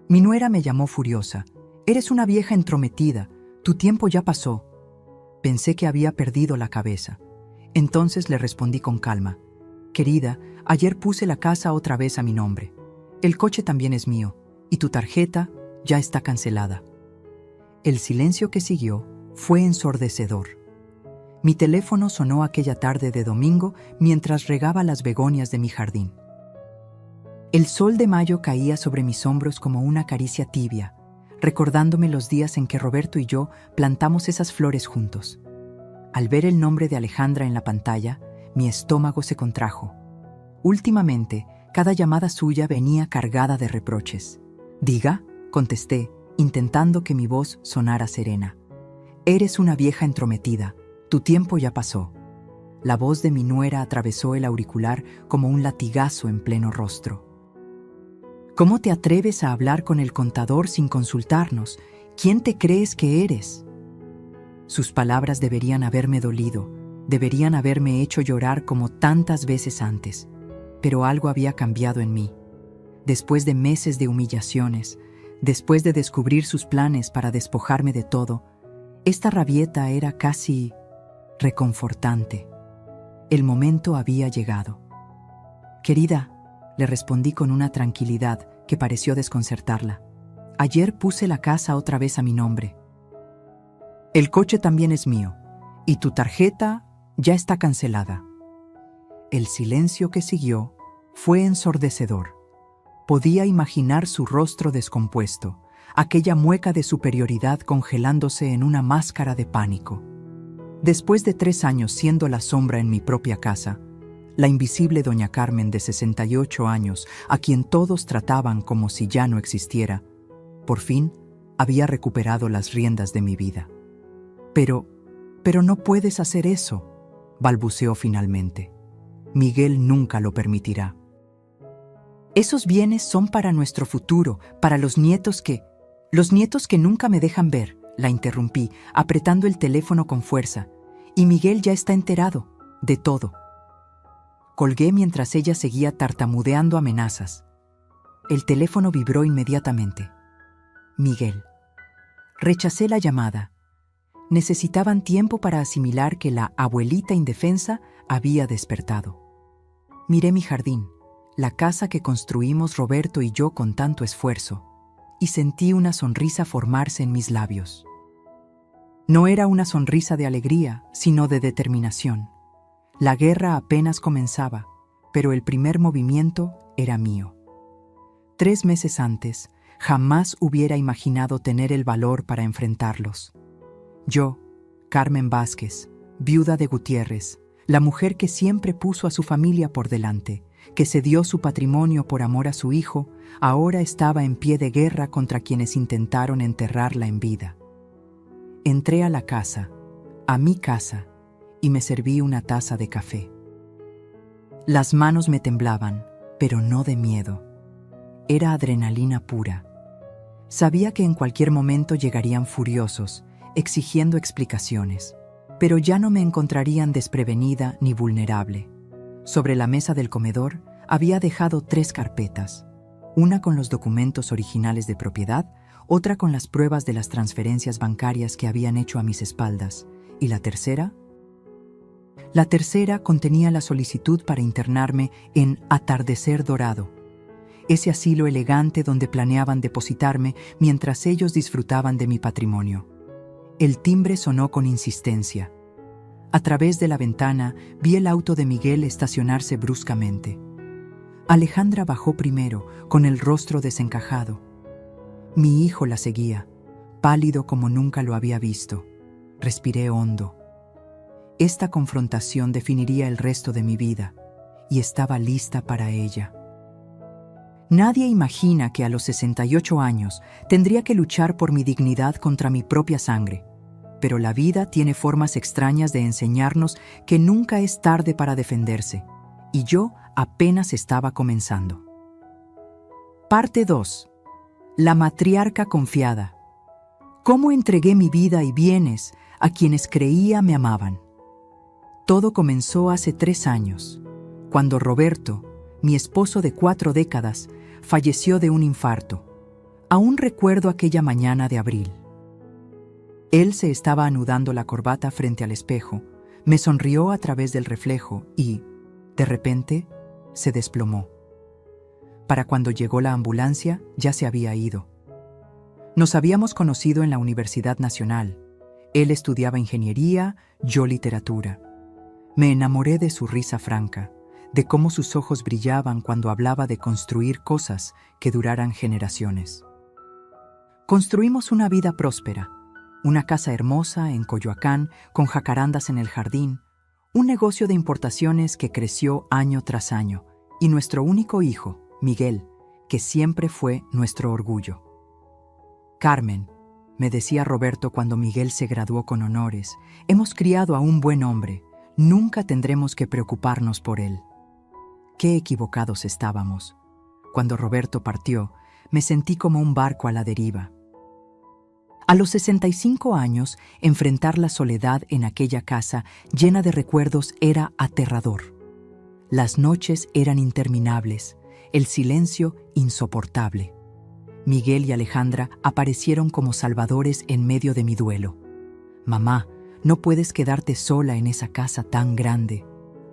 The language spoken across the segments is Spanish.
Mi nuera me llamó furiosa. «Eres una vieja entrometida, tu tiempo ya pasó». Pensé que había perdido la cabeza. Entonces le respondí con calma. «Querida, ayer puse la casa otra vez a mi nombre. El coche también es mío, y tu tarjeta ya está cancelada». El silencio que siguió fue ensordecedor. Mi teléfono sonó aquella tarde de domingo mientras regaba las begonias de mi jardín. El sol de mayo caía sobre mis hombros como una caricia tibia, recordándome los días en que Roberto y yo plantamos esas flores juntos. Al ver el nombre de Alejandra en la pantalla, mi estómago se contrajo. Últimamente, cada llamada suya venía cargada de reproches. «Diga», contesté, intentando que mi voz sonara serena. «Eres una vieja entrometida, tu tiempo ya pasó». La voz de mi nuera atravesó el auricular como un latigazo en pleno rostro. «¿Cómo te atreves a hablar con el contador sin consultarnos? ¿Quién te crees que eres?». Sus palabras deberían haberme dolido, deberían haberme hecho llorar como tantas veces antes, pero algo había cambiado en mí. Después de meses de humillaciones, después de descubrir sus planes para despojarme de todo, esta rabieta era casi reconfortante. El momento había llegado. «Querida», le respondí con una tranquilidad que pareció desconcertarla. «Ayer puse la casa otra vez a mi nombre. El coche también es mío, y tu tarjeta ya está cancelada». El silencio que siguió fue ensordecedor. Podía imaginar su rostro descompuesto, aquella mueca de superioridad congelándose en una máscara de pánico. Después de 3 años siendo la sombra en mi propia casa, la invisible doña Carmen de 68 años, a quien todos trataban como si ya no existiera, por fin había recuperado las riendas de mi vida. Pero no puedes hacer eso», balbuceó finalmente. «Miguel nunca lo permitirá». «Esos bienes son para nuestro futuro, para los nietos que nunca me dejan ver», la interrumpí, apretando el teléfono con fuerza. «Y Miguel ya está enterado de todo». Colgué mientras ella seguía tartamudeando amenazas. El teléfono vibró inmediatamente. Miguel. Rechacé la llamada. Necesitaban tiempo para asimilar que la abuelita indefensa había despertado. Miré mi jardín, la casa que construimos Roberto y yo con tanto esfuerzo, y sentí una sonrisa formarse en mis labios. No era una sonrisa de alegría, sino de determinación. La guerra apenas comenzaba, pero el primer movimiento era mío. 3 meses antes, jamás hubiera imaginado tener el valor para enfrentarlos. Yo, Carmen Vázquez, viuda de Gutiérrez, la mujer que siempre puso a su familia por delante, que cedió su patrimonio por amor a su hijo, ahora estaba en pie de guerra contra quienes intentaron enterrarla en vida. Entré a la casa, a mi casa, y me serví una taza de café. Las manos me temblaban, pero no de miedo. Era adrenalina pura. Sabía que en cualquier momento llegarían furiosos, exigiendo explicaciones, pero ya no me encontrarían desprevenida ni vulnerable. Sobre la mesa del comedor había dejado 3 carpetas, una con los documentos originales de propiedad, otra con las pruebas de las transferencias bancarias que habían hecho a mis espaldas, y la tercera contenía la solicitud para internarme en Atardecer Dorado, ese asilo elegante donde planeaban depositarme mientras ellos disfrutaban de mi patrimonio. El timbre sonó con insistencia. A través de la ventana vi el auto de Miguel estacionarse bruscamente. Alejandra bajó primero, con el rostro desencajado. Mi hijo la seguía, pálido como nunca lo había visto. Respiré hondo. Esta confrontación definiría el resto de mi vida, y estaba lista para ella. Nadie imagina que a los 68 años tendría que luchar por mi dignidad contra mi propia sangre, pero la vida tiene formas extrañas de enseñarnos que nunca es tarde para defenderse, y yo apenas estaba comenzando. Parte 2. La matriarca confiada. ¿Cómo entregué mi vida y bienes a quienes creía me amaban? Todo comenzó hace 3 años, cuando Roberto, mi esposo de 4 décadas, falleció de un infarto. Aún recuerdo aquella mañana de abril. Él se estaba anudando la corbata frente al espejo, me sonrió a través del reflejo y, de repente, se desplomó. Para cuando llegó la ambulancia, ya se había ido. Nos habíamos conocido en la Universidad Nacional. Él estudiaba ingeniería, yo literatura. Me enamoré de su risa franca, de cómo sus ojos brillaban cuando hablaba de construir cosas que duraran generaciones. Construimos una vida próspera, una casa hermosa en Coyoacán con jacarandas en el jardín, un negocio de importaciones que creció año tras año, y nuestro único hijo, Miguel, que siempre fue nuestro orgullo. Carmen, me decía Roberto cuando Miguel se graduó con honores, hemos criado a un buen hombre, nunca tendremos que preocuparnos por él. Qué equivocados estábamos. Cuando Roberto partió, me sentí como un barco a la deriva. A los 65 años, enfrentar la soledad en aquella casa llena de recuerdos era aterrador. Las noches eran interminables, el silencio insoportable. Miguel y Alejandra aparecieron como salvadores en medio de mi duelo. «Mamá, no puedes quedarte sola en esa casa tan grande»,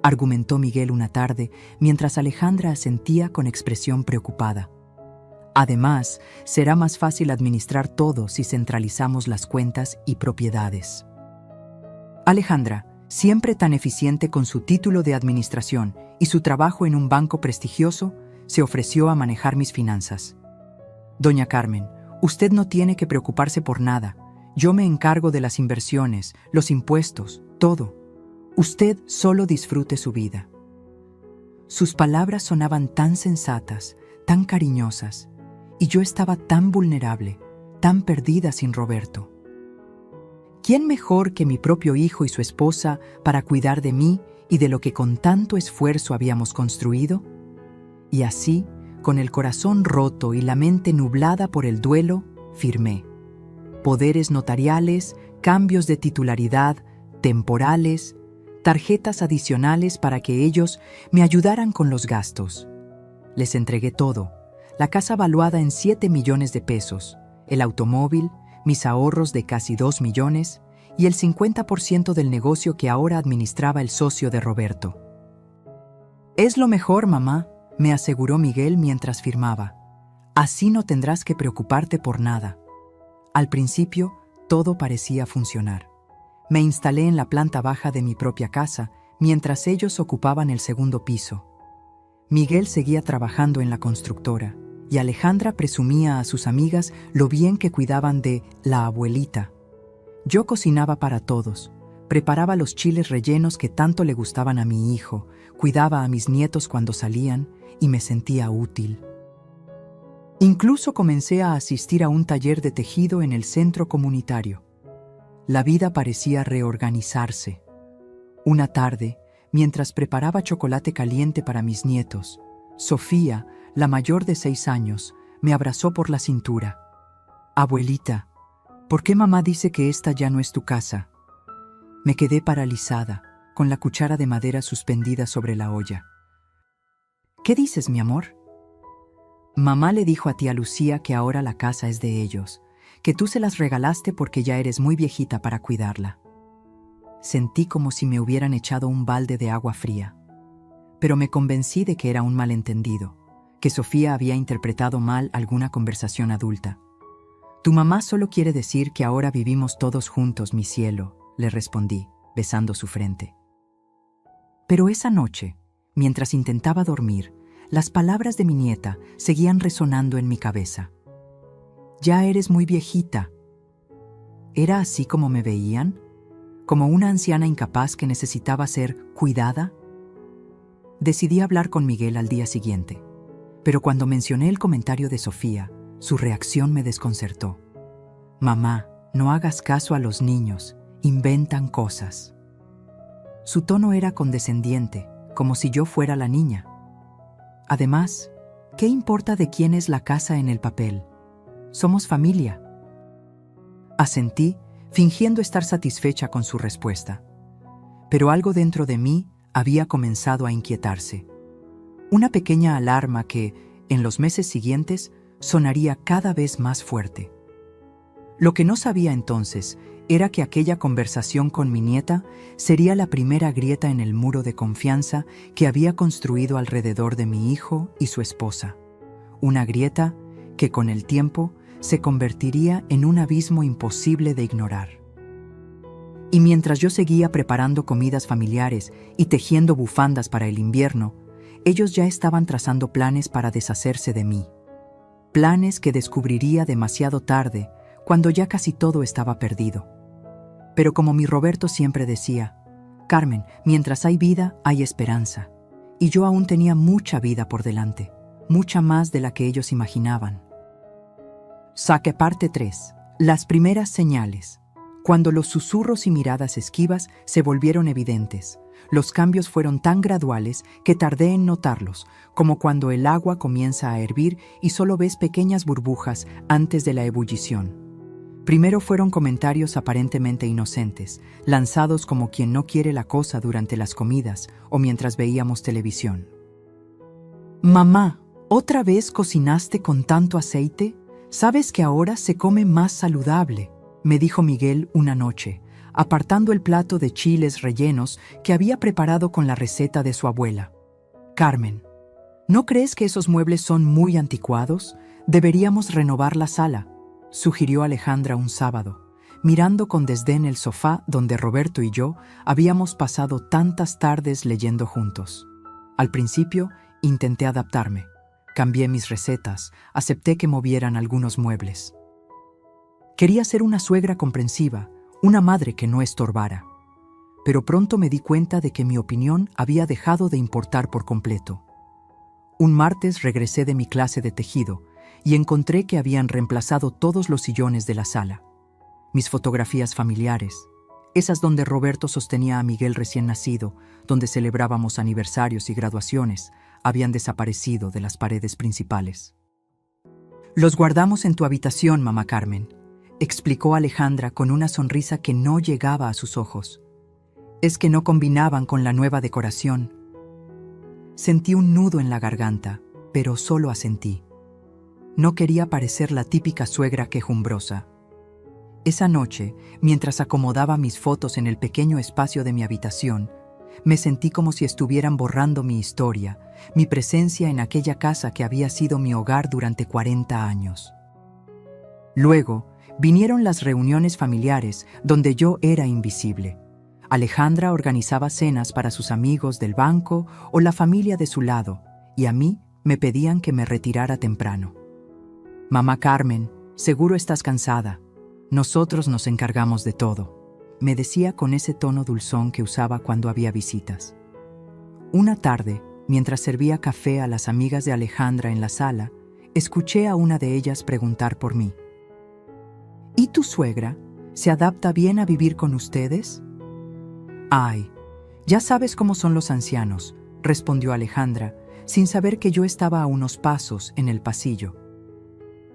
argumentó Miguel una tarde, mientras Alejandra asentía con expresión preocupada. Además, será más fácil administrar todo si centralizamos las cuentas y propiedades. Alejandra, siempre tan eficiente con su título de administración y su trabajo en un banco prestigioso, se ofreció a manejar mis finanzas. «Doña Carmen, usted no tiene que preocuparse por nada. Yo me encargo de las inversiones, los impuestos, todo. Usted solo disfrute su vida». Sus palabras sonaban tan sensatas, tan cariñosas, y yo estaba tan vulnerable, tan perdida sin Roberto. ¿Quién mejor que mi propio hijo y su esposa para cuidar de mí y de lo que con tanto esfuerzo habíamos construido? Y así, con el corazón roto y la mente nublada por el duelo, firmé. Poderes notariales, cambios de titularidad, temporales, tarjetas adicionales para que ellos me ayudaran con los gastos. Les entregué todo, la casa valuada en 7 millones de pesos, el automóvil, mis ahorros de casi 2 millones y el 50% del negocio que ahora administraba el socio de Roberto. «Es lo mejor, mamá», me aseguró Miguel mientras firmaba. «Así no tendrás que preocuparte por nada». Al principio, todo parecía funcionar. Me instalé en la planta baja de mi propia casa, mientras ellos ocupaban el segundo piso. Miguel seguía trabajando en la constructora, y Alejandra presumía a sus amigas lo bien que cuidaban de la abuelita. Yo cocinaba para todos, preparaba los chiles rellenos que tanto le gustaban a mi hijo, cuidaba a mis nietos cuando salían y me sentía útil. Incluso comencé a asistir a un taller de tejido en el centro comunitario. La vida parecía reorganizarse. Una tarde, mientras preparaba chocolate caliente para mis nietos, Sofía, la mayor de 6 años, me abrazó por la cintura. «Abuelita, ¿por qué mamá dice que esta ya no es tu casa?» Me quedé paralizada, con la cuchara de madera suspendida sobre la olla. «¿Qué dices, mi amor?» «Mamá le dijo a tía Lucía que ahora la casa es de ellos, que tú se las regalaste porque ya eres muy viejita para cuidarla». Sentí como si me hubieran echado un balde de agua fría. Pero me convencí de que era un malentendido, que Sofía había interpretado mal alguna conversación adulta. «Tu mamá solo quiere decir que ahora vivimos todos juntos, mi cielo», le respondí, besando su frente. Pero esa noche, mientras intentaba dormir, las palabras de mi nieta seguían resonando en mi cabeza. «Ya eres muy viejita». ¿Era así como me veían? ¿Como una anciana incapaz que necesitaba ser cuidada? Decidí hablar con Miguel al día siguiente, pero cuando mencioné el comentario de Sofía, su reacción me desconcertó. «Mamá, no hagas caso a los niños, inventan cosas». Su tono era condescendiente, como si yo fuera la niña. Además, ¿qué importa de quién es la casa en el papel? Somos familia. Asentí, fingiendo estar satisfecha con su respuesta. Pero algo dentro de mí había comenzado a inquietarse. Una pequeña alarma que, en los meses siguientes, sonaría cada vez más fuerte. Lo que no sabía entonces era que aquella conversación con mi nieta sería la primera grieta en el muro de confianza que había construido alrededor de mi hijo y su esposa. Una grieta que con el tiempo se convertiría en un abismo imposible de ignorar. Y mientras yo seguía preparando comidas familiares y tejiendo bufandas para el invierno, ellos ya estaban trazando planes para deshacerse de mí. Planes que descubriría demasiado tarde, cuando ya casi todo estaba perdido. Pero como mi Roberto siempre decía, Carmen, mientras hay vida, hay esperanza. Y yo aún tenía mucha vida por delante, mucha más de la que ellos imaginaban. Saque parte 3. Las primeras señales. Cuando los susurros y miradas esquivas se volvieron evidentes, los cambios fueron tan graduales que tardé en notarlos, como cuando el agua comienza a hervir y solo ves pequeñas burbujas antes de la ebullición. Primero fueron comentarios aparentemente inocentes, lanzados como quien no quiere la cosa durante las comidas o mientras veíamos televisión. «Mamá, ¿otra vez cocinaste con tanto aceite? Sabes que ahora se come más saludable», me dijo Miguel una noche, apartando el plato de chiles rellenos que había preparado con la receta de su abuela. «Carmen, ¿no crees que esos muebles son muy anticuados? Deberíamos renovar la sala», sugirió Alejandra un sábado, mirando con desdén el sofá donde Roberto y yo habíamos pasado tantas tardes leyendo juntos. Al principio, intenté adaptarme. Cambié mis recetas, acepté que movieran algunos muebles. Quería ser una suegra comprensiva, una madre que no estorbara. Pero pronto me di cuenta de que mi opinión había dejado de importar por completo. Un martes regresé de mi clase de tejido y encontré que habían reemplazado todos los sillones de la sala. Mis fotografías familiares, esas donde Roberto sostenía a Miguel recién nacido, donde celebrábamos aniversarios y graduaciones, habían desaparecido de las paredes principales. «Los guardamos en tu habitación, mamá Carmen», explicó Alejandra con una sonrisa que no llegaba a sus ojos. «Es que no combinaban con la nueva decoración». Sentí un nudo en la garganta, pero solo asentí. No quería parecer la típica suegra quejumbrosa. Esa noche, mientras acomodaba mis fotos en el pequeño espacio de mi habitación, me sentí como si estuvieran borrando mi historia, mi presencia en aquella casa que había sido mi hogar durante 40 años. Luego, vinieron las reuniones familiares donde yo era invisible. Alejandra organizaba cenas para sus amigos del banco o la familia de su lado, y a mí me pedían que me retirara temprano. «Mamá Carmen, seguro estás cansada. Nosotros nos encargamos de todo», me decía con ese tono dulzón que usaba cuando había visitas. Una tarde, mientras servía café a las amigas de Alejandra en la sala, escuché a una de ellas preguntar por mí. «¿Y tu suegra? ¿Se adapta bien a vivir con ustedes?» «Ay, ya sabes cómo son los ancianos», respondió Alejandra, sin saber que yo estaba a unos pasos en el pasillo.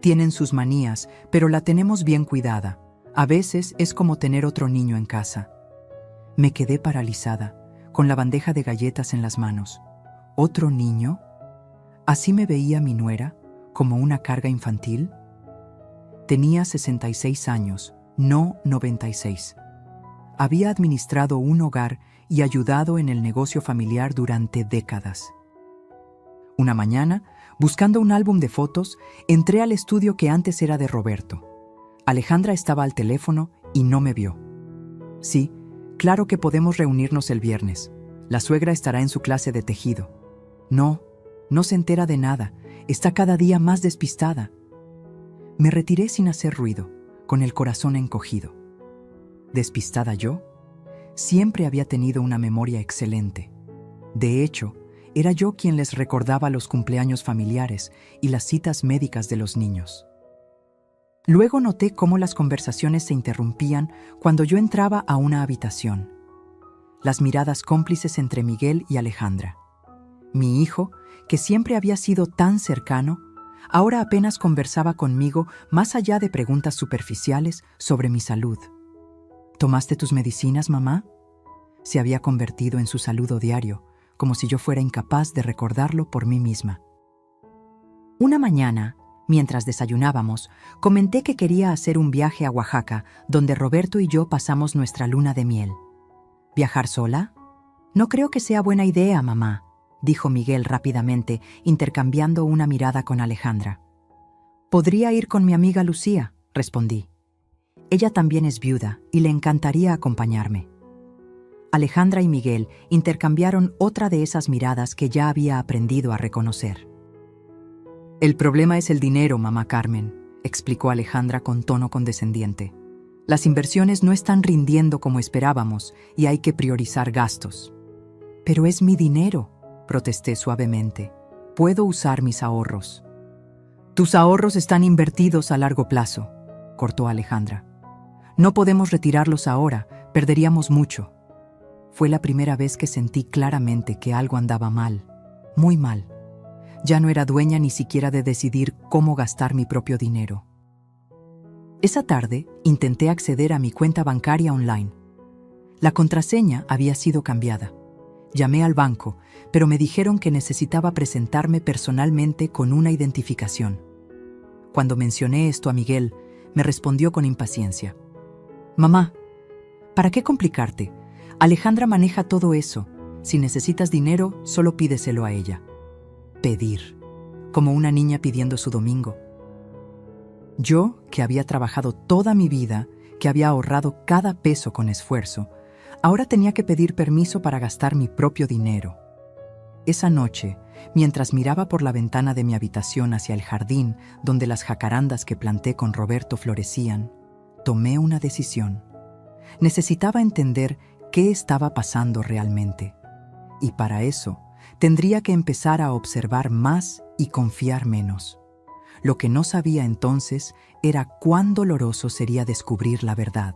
«Tienen sus manías, pero la tenemos bien cuidada. A veces es como tener otro niño en casa». Me quedé paralizada, con la bandeja de galletas en las manos. ¿Otro niño? ¿Así me veía mi nuera, como una carga infantil? Tenía 66 años, no 96. Había administrado un hogar y ayudado en el negocio familiar durante décadas. Una mañana, buscando un álbum de fotos, entré al estudio que antes era de Roberto. Alejandra estaba al teléfono y no me vio. «Sí, claro que podemos reunirnos el viernes. La suegra estará en su clase de tejido». «No, no se entera de nada. Está cada día más despistada». Me retiré sin hacer ruido, con el corazón encogido. ¿Despistada yo? Siempre había tenido una memoria excelente. De hecho, era yo quien les recordaba los cumpleaños familiares y las citas médicas de los niños. Luego noté cómo las conversaciones se interrumpían cuando yo entraba a una habitación. Las miradas cómplices entre Miguel y Alejandra. Mi hijo, que siempre había sido tan cercano, ahora apenas conversaba conmigo más allá de preguntas superficiales sobre mi salud. «¿Tomaste tus medicinas, mamá?», se había convertido en su saludo diario, como si yo fuera incapaz de recordarlo por mí misma. Una mañana, Mientras desayunábamos, comenté que quería hacer un viaje a Oaxaca, donde Roberto y yo pasamos nuestra luna de miel. ¿Viajar sola? No creo que sea buena idea, mamá, dijo Miguel rápidamente, intercambiando una mirada con Alejandra. Podría ir con mi amiga Lucía, respondí. Ella también es viuda y le encantaría acompañarme. Alejandra y Miguel intercambiaron otra de esas miradas que ya había aprendido a reconocer. El problema es el dinero, mamá Carmen, explicó Alejandra con tono condescendiente. Las inversiones no están rindiendo como esperábamos y hay que priorizar gastos. Pero es mi dinero, protesté suavemente. Puedo usar mis ahorros. Tus ahorros están invertidos a largo plazo, cortó Alejandra. No podemos retirarlos ahora, perderíamos mucho. Fue la primera vez que sentí claramente que algo andaba mal, muy mal. Ya no era dueña ni siquiera de decidir cómo gastar mi propio dinero. Esa tarde intenté acceder a mi cuenta bancaria online. La contraseña había sido cambiada. Llamé al banco, pero me dijeron que necesitaba presentarme personalmente con una identificación. Cuando mencioné esto a Miguel, me respondió con impaciencia. Mamá, ¿para qué complicarte? Alejandra maneja todo eso. Si necesitas dinero, solo pídeselo a ella. Pedir, como una niña pidiendo su domingo. Yo, que había trabajado toda mi vida, que había ahorrado cada peso con esfuerzo, ahora tenía que pedir permiso para gastar mi propio dinero. Esa noche, mientras miraba por la ventana de mi habitación hacia el jardín donde las jacarandas que planté con Roberto florecían, tomé una decisión. Necesitaba entender qué estaba pasando realmente. Y para eso, tendría que empezar a observar más y confiar menos. Lo que no sabía entonces era cuán doloroso sería descubrir la verdad.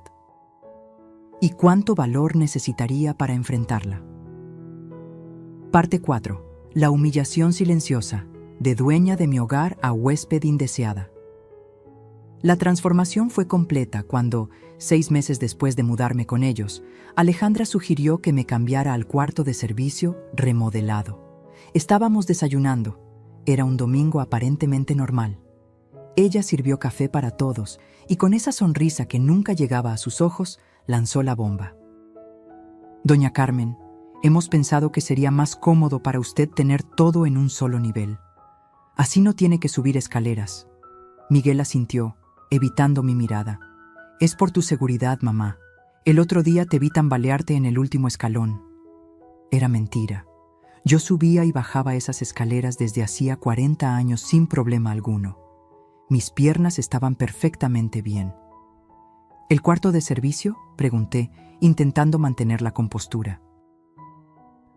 Y cuánto valor necesitaría para enfrentarla. Parte 4. La humillación silenciosa, de dueña de mi hogar a huésped indeseada. La transformación fue completa cuando, 6 meses después de mudarme con ellos, Alejandra sugirió que me cambiara al cuarto de servicio remodelado. Estábamos desayunando. Era un domingo aparentemente normal. Ella sirvió café para todos y con esa sonrisa que nunca llegaba a sus ojos, lanzó la bomba. Doña Carmen, hemos pensado que sería más cómodo para usted tener todo en un solo nivel. Así no tiene que subir escaleras. Miguel asintió, evitando mi mirada. Es por tu seguridad, mamá. El otro día te vi tambalearte en el último escalón. Era mentira. Yo subía y bajaba esas escaleras desde hacía 40 años sin problema alguno. Mis piernas estaban perfectamente bien. ¿El cuarto de servicio?, pregunté, intentando mantener la compostura.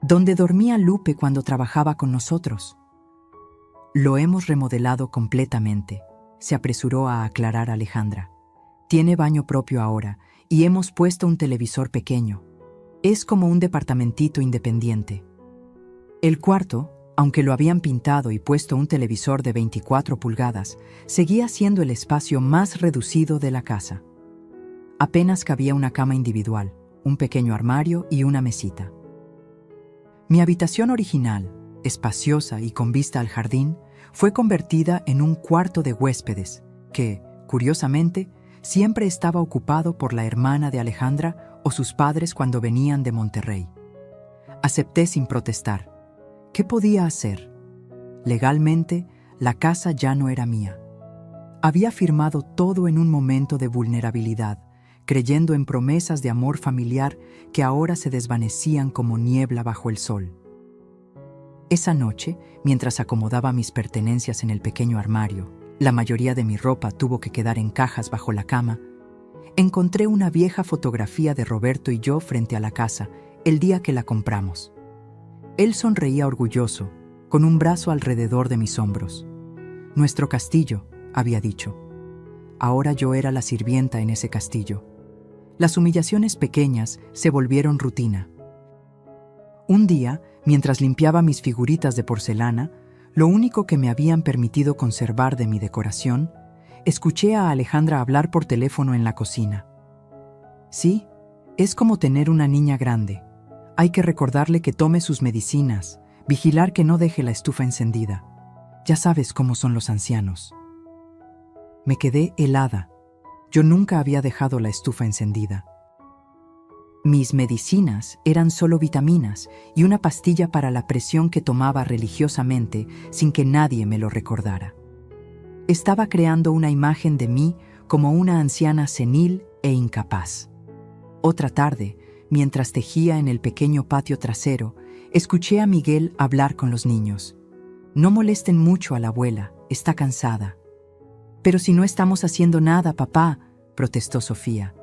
¿Dónde dormía Lupe cuando trabajaba con nosotros? Lo hemos remodelado completamente, se apresuró a aclarar Alejandra. Tiene baño propio ahora y hemos puesto un televisor pequeño. Es como un departamentito independiente. El cuarto, aunque lo habían pintado y puesto un televisor de 24 pulgadas, seguía siendo el espacio más reducido de la casa. Apenas cabía una cama individual, un pequeño armario y una mesita. Mi habitación original, espaciosa y con vista al jardín, fue convertida en un cuarto de huéspedes que, curiosamente, siempre estaba ocupado por la hermana de Alejandra o sus padres cuando venían de Monterrey. Acepté sin protestar. ¿Qué podía hacer? Legalmente, la casa ya no era mía. Había firmado todo en un momento de vulnerabilidad, creyendo en promesas de amor familiar que ahora se desvanecían como niebla bajo el sol. Esa noche, mientras acomodaba mis pertenencias en el pequeño armario, la mayoría de mi ropa tuvo que quedar en cajas bajo la cama, encontré una vieja fotografía de Roberto y yo frente a la casa, el día que la compramos. Él sonreía orgulloso, con un brazo alrededor de mis hombros. Nuestro castillo, había dicho. Ahora yo era la sirvienta en ese castillo. Las humillaciones pequeñas se volvieron rutina. Un día, mientras limpiaba mis figuritas de porcelana, lo único que me habían permitido conservar de mi decoración, escuché a Alejandra hablar por teléfono en la cocina. Sí, es como tener una niña grande. Hay que recordarle que tome sus medicinas, vigilar que no deje la estufa encendida. Ya sabes cómo son los ancianos. Me quedé helada. Yo nunca había dejado la estufa encendida. Mis medicinas eran solo vitaminas y una pastilla para la presión que tomaba religiosamente sin que nadie me lo recordara. Estaba creando una imagen de mí como una anciana senil e incapaz. Otra tarde, mientras tejía en el pequeño patio trasero, escuché a Miguel hablar con los niños. No molesten mucho a la abuela, está cansada. Pero si no estamos haciendo nada, papá, protestó Sofía.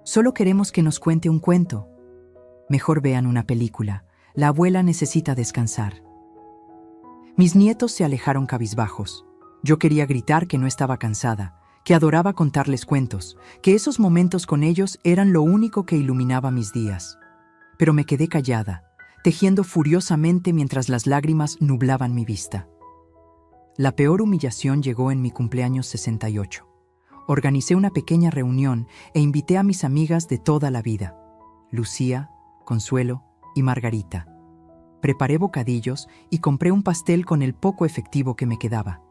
Solo queremos que nos cuente un cuento. Mejor vean una película. La abuela necesita descansar. Mis nietos se alejaron cabizbajos. Yo quería gritar que no estaba cansada, que adoraba contarles cuentos, que esos momentos con ellos eran lo único que iluminaba mis días. Pero me quedé callada, tejiendo furiosamente mientras las lágrimas nublaban mi vista. La peor humillación llegó en mi cumpleaños 68. Organicé una pequeña reunión e invité a mis amigas de toda la vida, Lucía, Consuelo y Margarita. Preparé bocadillos y compré un pastel con el poco efectivo que me quedaba.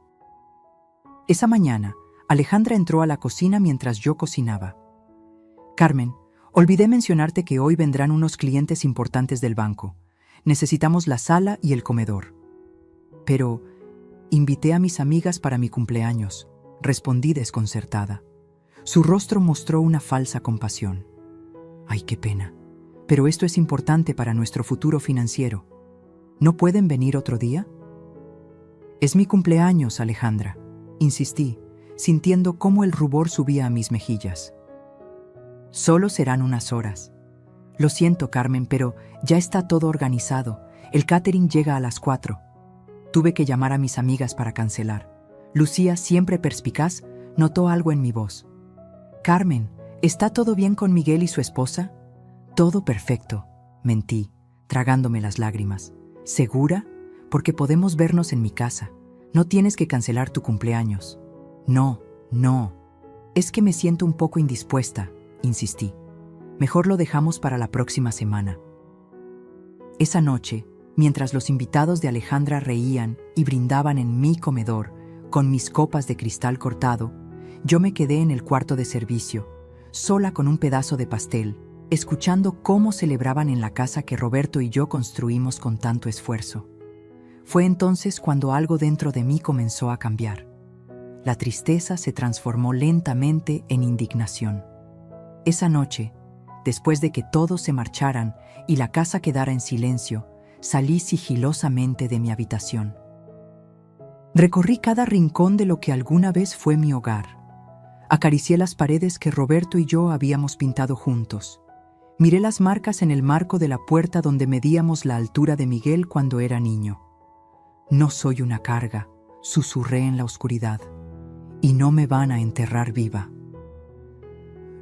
Esa mañana, Alejandra entró a la cocina mientras yo cocinaba. Carmen, olvidé mencionarte que hoy vendrán unos clientes importantes del banco. Necesitamos la sala y el comedor. Pero invité a mis amigas para mi cumpleaños, respondí desconcertada. Su rostro mostró una falsa compasión. Ay, qué pena. Pero esto es importante para nuestro futuro financiero. ¿No pueden venir otro día? Es mi cumpleaños, Alejandra, insistí, sintiendo cómo el rubor subía a mis mejillas. Solo serán unas horas. Lo siento, Carmen, pero ya está todo organizado. El catering llega a las 4. Tuve que llamar a mis amigas para cancelar. Lucía, siempre perspicaz, notó algo en mi voz. Carmen, ¿está todo bien con Miguel y su esposa? Todo perfecto, mentí, tragándome las lágrimas. ¿Segura? Porque podemos vernos en mi casa. No tienes que cancelar tu cumpleaños. No. Es que me siento un poco indispuesta, insistí. Mejor lo dejamos para la próxima semana. Esa noche, mientras los invitados de Alejandra reían y brindaban en mi comedor, con mis copas de cristal cortado, yo me quedé en el cuarto de servicio, sola con un pedazo de pastel, escuchando cómo celebraban en la casa que Roberto y yo construimos con tanto esfuerzo. Fue entonces cuando algo dentro de mí comenzó a cambiar. La tristeza se transformó lentamente en indignación. Esa noche, después de que todos se marcharan y la casa quedara en silencio, salí sigilosamente de mi habitación. Recorrí cada rincón de lo que alguna vez fue mi hogar. Acaricié las paredes que Roberto y yo habíamos pintado juntos. Miré las marcas en el marco de la puerta donde medíamos la altura de Miguel cuando era niño. No soy una carga, susurré en la oscuridad, y no me van a enterrar viva.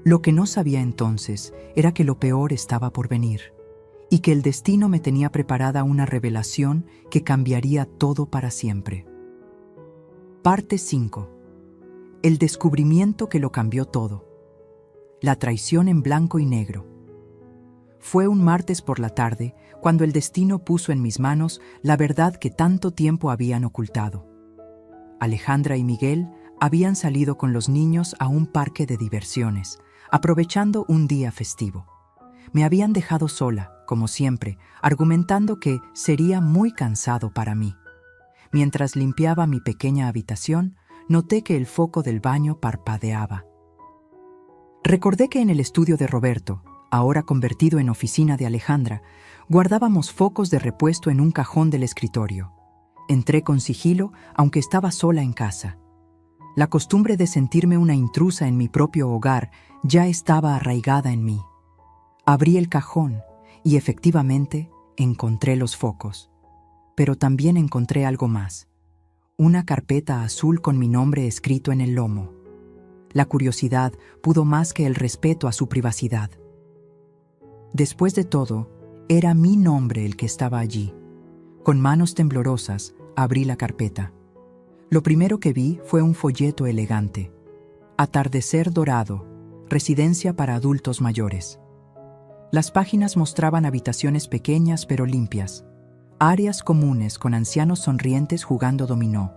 Lo que no sabía entonces era que lo peor estaba por venir, y que el destino me tenía preparada una revelación que cambiaría todo para siempre. Parte 5. El descubrimiento que lo cambió todo. La traición en blanco y negro. Fue un martes por la tarde cuando el destino puso en mis manos la verdad que tanto tiempo habían ocultado. Alejandra y Miguel habían salido con los niños a un parque de diversiones, aprovechando un día festivo. Me habían dejado sola, como siempre, argumentando que sería muy cansado para mí. Mientras limpiaba mi pequeña habitación, noté que el foco del baño parpadeaba. Recordé que en el estudio de Roberto, ahora convertido en oficina de Alejandra, guardábamos focos de repuesto en un cajón del escritorio. Entré con sigilo, aunque estaba sola en casa. La costumbre de sentirme una intrusa en mi propio hogar ya estaba arraigada en mí. Abrí el cajón y efectivamente encontré los focos. Pero también encontré algo más. Una carpeta azul con mi nombre escrito en el lomo. La curiosidad pudo más que el respeto a su privacidad. Después de todo, era mi nombre el que estaba allí. Con manos temblorosas, abrí la carpeta. Lo primero que vi fue un folleto elegante. Atardecer dorado, residencia para adultos mayores. Las páginas mostraban habitaciones pequeñas pero limpias, áreas comunes con ancianos sonrientes jugando dominó.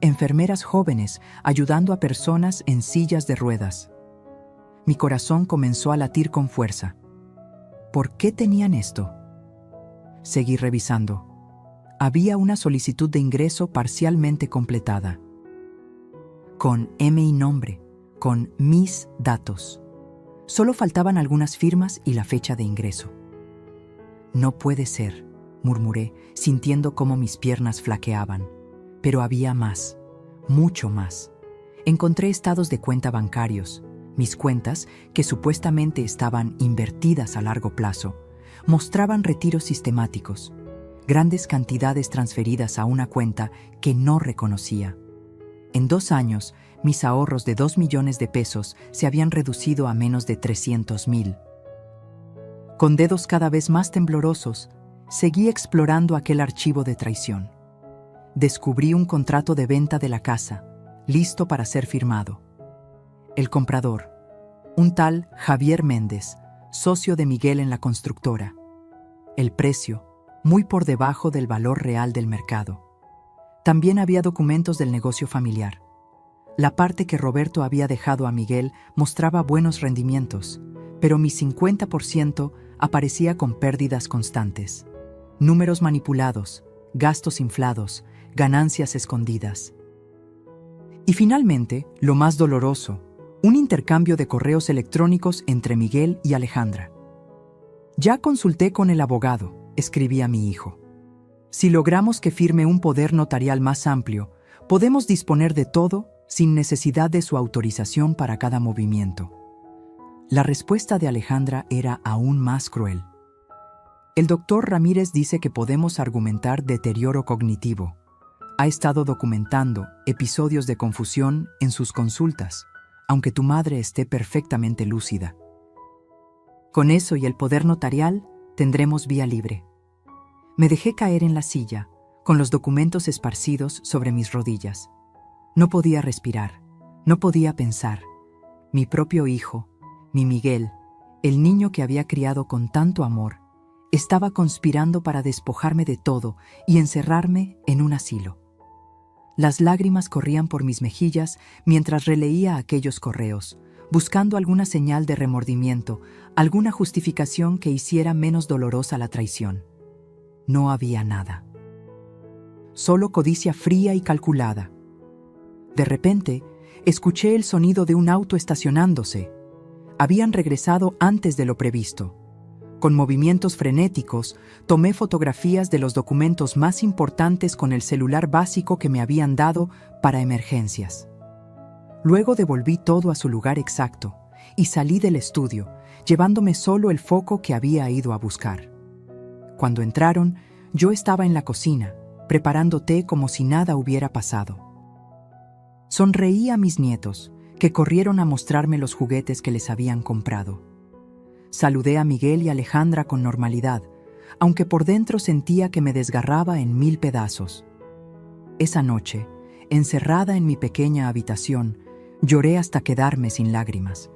enfermeras jóvenes ayudando a personas en sillas de ruedas. Mi corazón comenzó a latir con fuerza. ¿Por qué tenían esto? Seguí revisando. Había una solicitud de ingreso parcialmente completada, con M y nombre, con mis datos. Solo faltaban algunas firmas y la fecha de ingreso. No puede ser, murmuré, sintiendo cómo mis piernas flaqueaban. Pero había más, mucho más. Encontré estados de cuenta bancarios. Mis cuentas, que supuestamente estaban invertidas a largo plazo, mostraban retiros sistemáticos, grandes cantidades transferidas a una cuenta que no reconocía. En 2 años, mis ahorros de 2 millones de pesos se habían reducido a menos de 300,000. Con dedos cada vez más temblorosos, seguí explorando aquel archivo de traición. Descubrí un contrato de venta de la casa, listo para ser firmado. El comprador, un tal Javier Méndez, socio de Miguel en la constructora. El precio, muy por debajo del valor real del mercado. También había documentos del negocio familiar. La parte que Roberto había dejado a Miguel mostraba buenos rendimientos, pero mi 50% aparecía con pérdidas constantes. Números manipulados, gastos inflados, ganancias escondidas. Y finalmente, lo más doloroso, un intercambio de correos electrónicos entre Miguel y Alejandra. Ya consulté con el abogado, escribía mi hijo. Si logramos que firme un poder notarial más amplio, podemos disponer de todo sin necesidad de su autorización para cada movimiento. La respuesta de Alejandra era aún más cruel. El doctor Ramírez dice que podemos argumentar deterioro cognitivo. Ha estado documentando episodios de confusión en sus consultas, aunque tu madre esté perfectamente lúcida. Con eso y el poder notarial, tendremos vía libre. Me dejé caer en la silla, con los documentos esparcidos sobre mis rodillas. No podía respirar, no podía pensar. Mi propio hijo, mi Miguel, el niño que había criado con tanto amor, estaba conspirando para despojarme de todo y encerrarme en un asilo. Las lágrimas corrían por mis mejillas mientras releía aquellos correos, buscando alguna señal de remordimiento, alguna justificación que hiciera menos dolorosa la traición. No había nada. Solo codicia fría y calculada. De repente, escuché el sonido de un auto estacionándose. Habían regresado antes de lo previsto. Con movimientos frenéticos, tomé fotografías de los documentos más importantes con el celular básico que me habían dado para emergencias. Luego devolví todo a su lugar exacto y salí del estudio, llevándome solo el foco que había ido a buscar. Cuando entraron, yo estaba en la cocina, preparando té como si nada hubiera pasado. Sonreí a mis nietos, que corrieron a mostrarme los juguetes que les habían comprado. Saludé a Miguel y Alejandra con normalidad, aunque por dentro sentía que me desgarraba en 1000 pedazos. Esa noche, encerrada en mi pequeña habitación, lloré hasta quedarme sin lágrimas.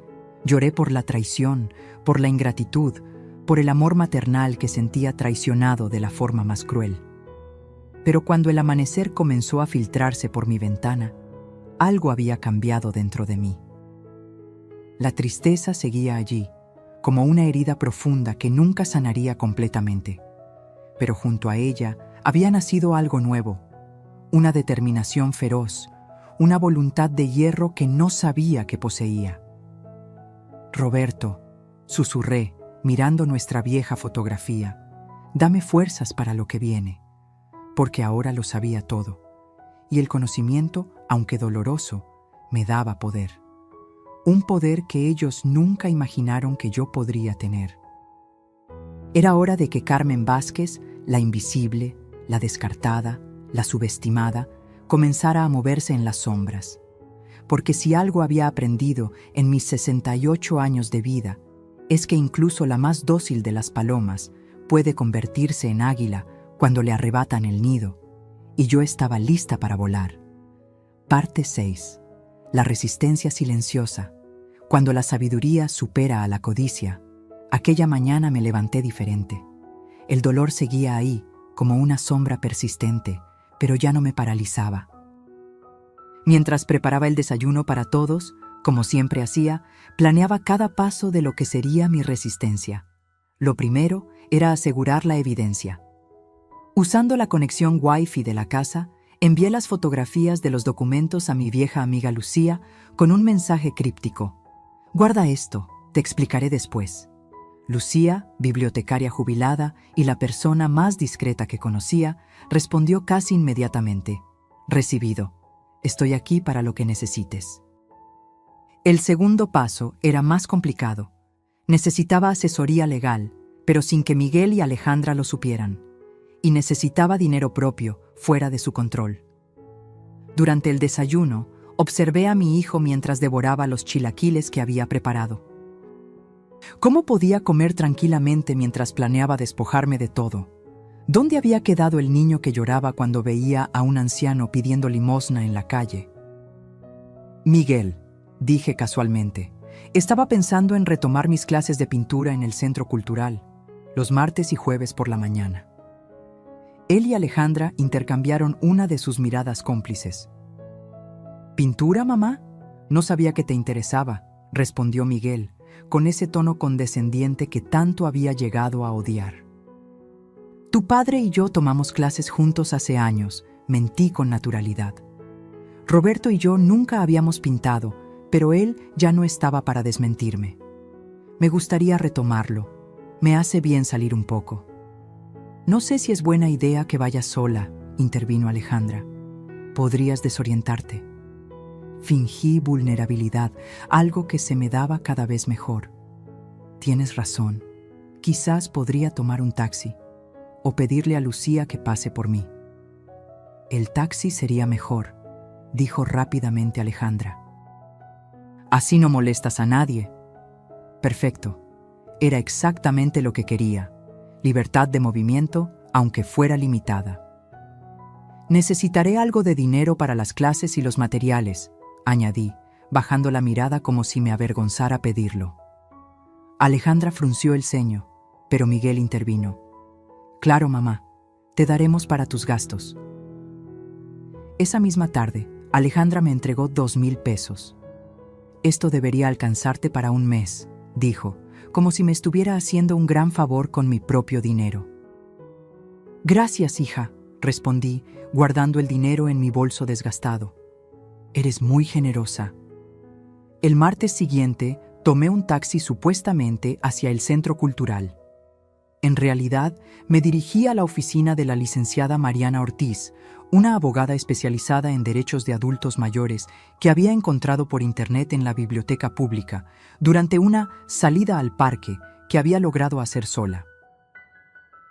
Lloré por la traición, por la ingratitud, por el amor maternal que sentía traicionado de la forma más cruel. Pero cuando el amanecer comenzó a filtrarse por mi ventana, algo había cambiado dentro de mí. La tristeza seguía allí, como una herida profunda que nunca sanaría completamente. Pero junto a ella había nacido algo nuevo, una determinación feroz, una voluntad de hierro que no sabía que poseía. Roberto, susurré, mirando nuestra vieja fotografía, dame fuerzas para lo que viene, porque ahora lo sabía todo, y el conocimiento, aunque doloroso, me daba poder. Un poder que ellos nunca imaginaron que yo podría tener. Era hora de que Carmen Vázquez, la invisible, la descartada, la subestimada, comenzara a moverse en las sombras. Porque si algo había aprendido en mis 68 años de vida, es que incluso la más dócil de las palomas puede convertirse en águila cuando le arrebatan el nido, y yo estaba lista para volar. Parte 6. La resistencia silenciosa. Cuando la sabiduría supera a la codicia, aquella mañana me levanté diferente. El dolor seguía ahí, como una sombra persistente, pero ya no me paralizaba. Mientras preparaba el desayuno para todos, como siempre hacía, planeaba cada paso de lo que sería mi resistencia. Lo primero era asegurar la evidencia. Usando la conexión Wi-Fi de la casa, envié las fotografías de los documentos a mi vieja amiga Lucía con un mensaje críptico. «Guarda esto, te explicaré después». Lucía, bibliotecaria jubilada y la persona más discreta que conocía, respondió casi inmediatamente. «Recibido. Estoy aquí para lo que necesites». El segundo paso era más complicado. Necesitaba asesoría legal, pero sin que Miguel y Alejandra lo supieran. Y necesitaba dinero propio, fuera de su control. Durante el desayuno, observé a mi hijo mientras devoraba los chilaquiles que había preparado. ¿Cómo podía comer tranquilamente mientras planeaba despojarme de todo? ¿Dónde había quedado el niño que lloraba cuando veía a un anciano pidiendo limosna en la calle? «Miguel», dije casualmente, estaba pensando en retomar mis clases de pintura en el centro cultural, los martes y jueves por la mañana. Él y Alejandra intercambiaron una de sus miradas cómplices. «¿Pintura, mamá? No sabía que te interesaba», respondió Miguel, con ese tono condescendiente que tanto había llegado a odiar. «Tu padre y yo tomamos clases juntos hace años», mentí con naturalidad. «Roberto y yo nunca habíamos pintado, pero él ya no estaba para desmentirme. Me gustaría retomarlo. Me hace bien salir un poco». «No sé si es buena idea que vayas sola», intervino Alejandra. «Podrías desorientarte». Fingí vulnerabilidad, algo que se me daba cada vez mejor. «Tienes razón. Quizás podría tomar un taxi o pedirle a Lucía que pase por mí». «El taxi sería mejor», dijo rápidamente Alejandra. «Así no molestas a nadie». «Perfecto. Era exactamente lo que quería. Libertad de movimiento, aunque fuera limitada». «Necesitaré algo de dinero para las clases y los materiales», añadí, bajando la mirada como si me avergonzara pedirlo. Alejandra frunció el ceño, pero Miguel intervino. «Claro, mamá, te daremos para tus gastos». Esa misma tarde, Alejandra me entregó 2,000 pesos. «Esto debería alcanzarte para un mes», dijo, como si me estuviera haciendo un gran favor con mi propio dinero. «Gracias, hija», respondí, guardando el dinero en mi bolso desgastado. «Eres muy generosa». El martes siguiente, tomé un taxi supuestamente hacia el centro cultural. En realidad, me dirigí a la oficina de la licenciada Mariana Ortiz, una abogada especializada en derechos de adultos mayores que había encontrado por internet en la biblioteca pública durante una salida al parque que había logrado hacer sola.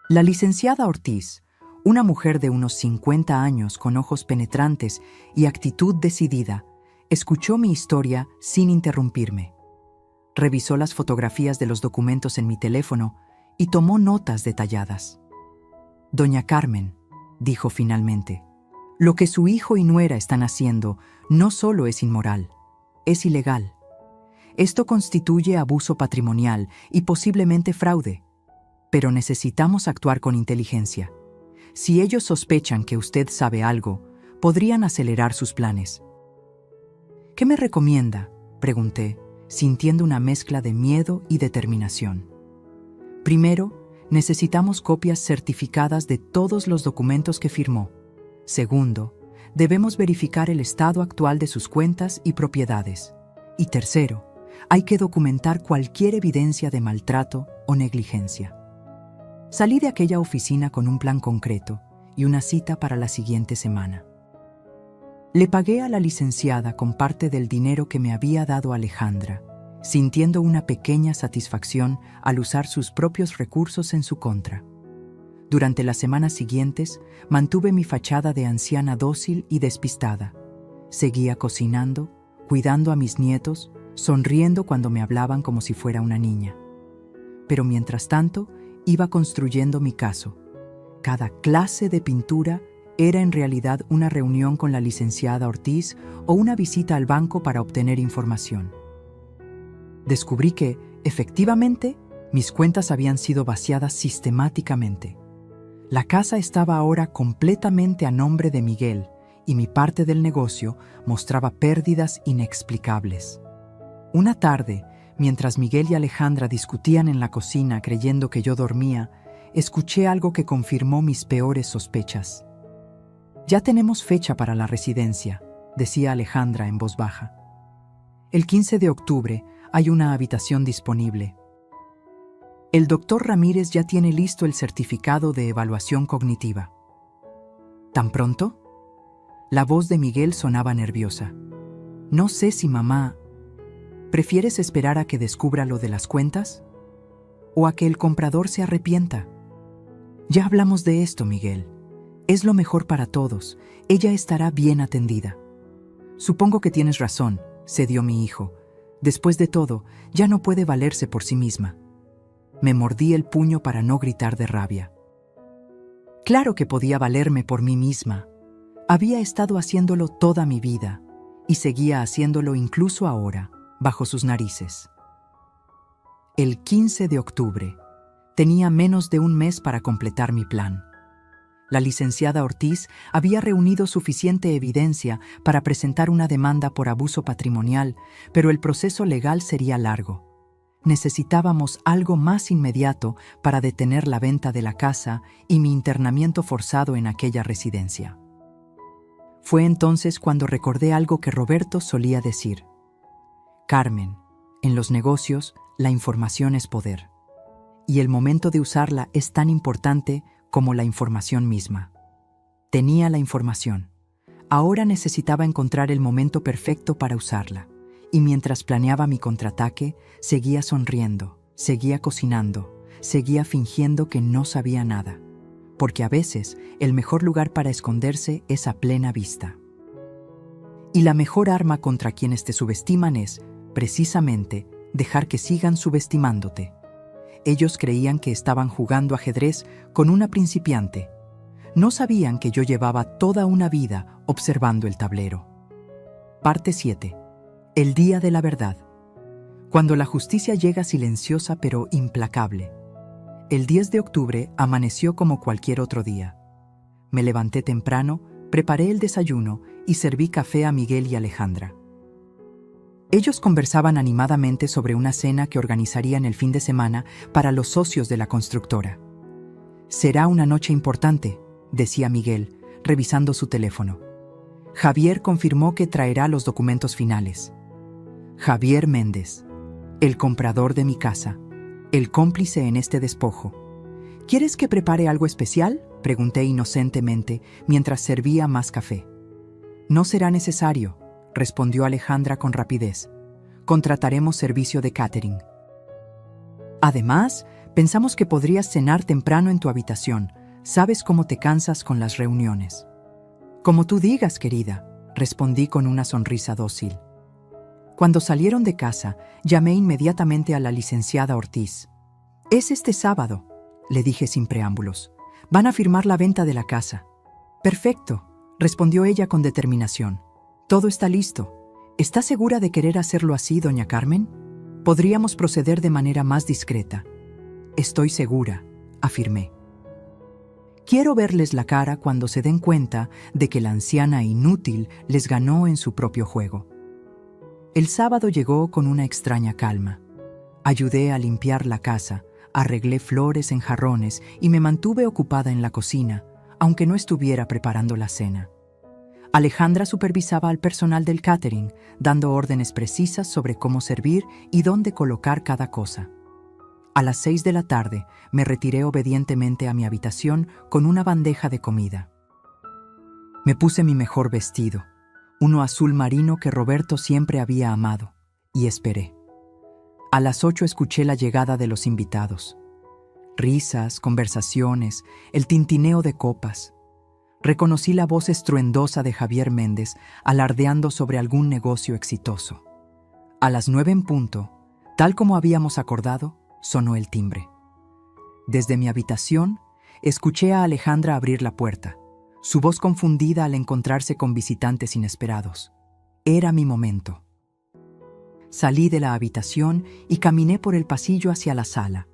La licenciada Ortiz, una mujer de unos 50 años con ojos penetrantes y actitud decidida, escuchó mi historia sin interrumpirme. Revisó las fotografías de los documentos en mi teléfono y tomó notas detalladas. «Doña Carmen», dijo finalmente, «lo que su hijo y nuera están haciendo no solo es inmoral, es ilegal. Esto constituye abuso patrimonial y posiblemente fraude. Pero necesitamos actuar con inteligencia. Si ellos sospechan que usted sabe algo, podrían acelerar sus planes». «¿Qué me recomienda?», pregunté, sintiendo una mezcla de miedo y determinación. «Primero, necesitamos copias certificadas de todos los documentos que firmó. Segundo, debemos verificar el estado actual de sus cuentas y propiedades. Y tercero, hay que documentar cualquier evidencia de maltrato o negligencia». Salí de aquella oficina con un plan concreto y una cita para la siguiente semana. Le pagué a la licenciada con parte del dinero que me había dado Alejandra, sintiendo una pequeña satisfacción al usar sus propios recursos en su contra. Durante las semanas siguientes, mantuve mi fachada de anciana dócil y despistada. Seguía cocinando, cuidando a mis nietos, sonriendo cuando me hablaban como si fuera una niña. Pero mientras tanto, iba construyendo mi caso. Cada clase de pintura era en realidad una reunión con la licenciada Ortiz o una visita al banco para obtener información. Descubrí que, efectivamente, mis cuentas habían sido vaciadas sistemáticamente. La casa estaba ahora completamente a nombre de Miguel y mi parte del negocio mostraba pérdidas inexplicables. Una tarde, mientras Miguel y Alejandra discutían en la cocina creyendo que yo dormía, escuché algo que confirmó mis peores sospechas. «Ya tenemos fecha para la residencia», decía Alejandra en voz baja. «El 15 de octubre hay una habitación disponible. El doctor Ramírez ya tiene listo el certificado de evaluación cognitiva». ¿Tan pronto? La voz de Miguel sonaba nerviosa. «No sé si mamá... ¿Prefieres esperar a que descubra lo de las cuentas? ¿O a que el comprador se arrepienta?» «Ya hablamos de esto, Miguel. Es lo mejor para todos. Ella estará bien atendida». «Supongo que tienes razón», cedió mi hijo. «Después de todo, ya no puede valerse por sí misma». Me mordí el puño para no gritar de rabia. Claro que podía valerme por mí misma. Había estado haciéndolo toda mi vida y seguía haciéndolo incluso ahora, bajo sus narices. El 15 de octubre. Tenía menos de un mes para completar mi plan. La licenciada Ortiz había reunido suficiente evidencia para presentar una demanda por abuso patrimonial, pero el proceso legal sería largo. Necesitábamos algo más inmediato para detener la venta de la casa y mi internamiento forzado en aquella residencia. Fue entonces cuando recordé algo que Roberto solía decir. «Carmen, en los negocios, la información es poder. Y el momento de usarla es tan importante como la información misma». Tenía la información. Ahora necesitaba encontrar el momento perfecto para usarla. Y mientras planeaba mi contraataque, seguía sonriendo, seguía cocinando, seguía fingiendo que no sabía nada. Porque a veces el mejor lugar para esconderse es a plena vista. Y la mejor arma contra quienes te subestiman es, precisamente, dejar que sigan subestimándote. Ellos creían que estaban jugando ajedrez con una principiante. No sabían que yo llevaba toda una vida observando el tablero. Parte 7. El día de la verdad. Cuando la justicia llega silenciosa pero implacable. El 10 de octubre amaneció como cualquier otro día. Me levanté temprano, preparé el desayuno y serví café a Miguel y Alejandra. Ellos conversaban animadamente sobre una cena que organizarían el fin de semana para los socios de la constructora. «Será una noche importante», decía Miguel, revisando su teléfono. «Javier confirmó que traerá los documentos finales». Javier Méndez, el comprador de mi casa, el cómplice en este despojo. «¿Quieres que prepare algo especial?», pregunté inocentemente mientras servía más café. «No será necesario», respondió Alejandra con rapidez. «Contrataremos servicio de catering. Además, pensamos que podrías cenar temprano en tu habitación. Sabes cómo te cansas con las reuniones». «Como tú digas, querida», respondí con una sonrisa dócil. Cuando salieron de casa, llamé inmediatamente a la licenciada Ortiz. «Es este sábado», le dije sin preámbulos. «Van a firmar la venta de la casa». «Perfecto», respondió ella con determinación. «Todo está listo. ¿Está segura de querer hacerlo así, doña Carmen? Podríamos proceder de manera más discreta». «Estoy segura», afirmé. «Quiero verles la cara cuando se den cuenta de que la anciana inútil les ganó en su propio juego». El sábado llegó con una extraña calma. Ayudé a limpiar la casa, arreglé flores en jarrones y me mantuve ocupada en la cocina, aunque no estuviera preparando la cena. Alejandra supervisaba al personal del catering, dando órdenes precisas sobre cómo servir y dónde colocar cada cosa. A las 6 de la tarde me retiré obedientemente a mi habitación con una bandeja de comida. Me puse mi mejor vestido, uno azul marino que Roberto siempre había amado, y esperé. A las 8 escuché la llegada de los invitados. Risas, conversaciones, el tintineo de copas. Reconocí la voz estruendosa de Javier Méndez alardeando sobre algún negocio exitoso. A las 9 en punto, tal como habíamos acordado, sonó el timbre. Desde mi habitación, escuché a Alejandra abrir la puerta, su voz confundida al encontrarse con visitantes inesperados. Era mi momento. Salí de la habitación y caminé por el pasillo hacia la sala.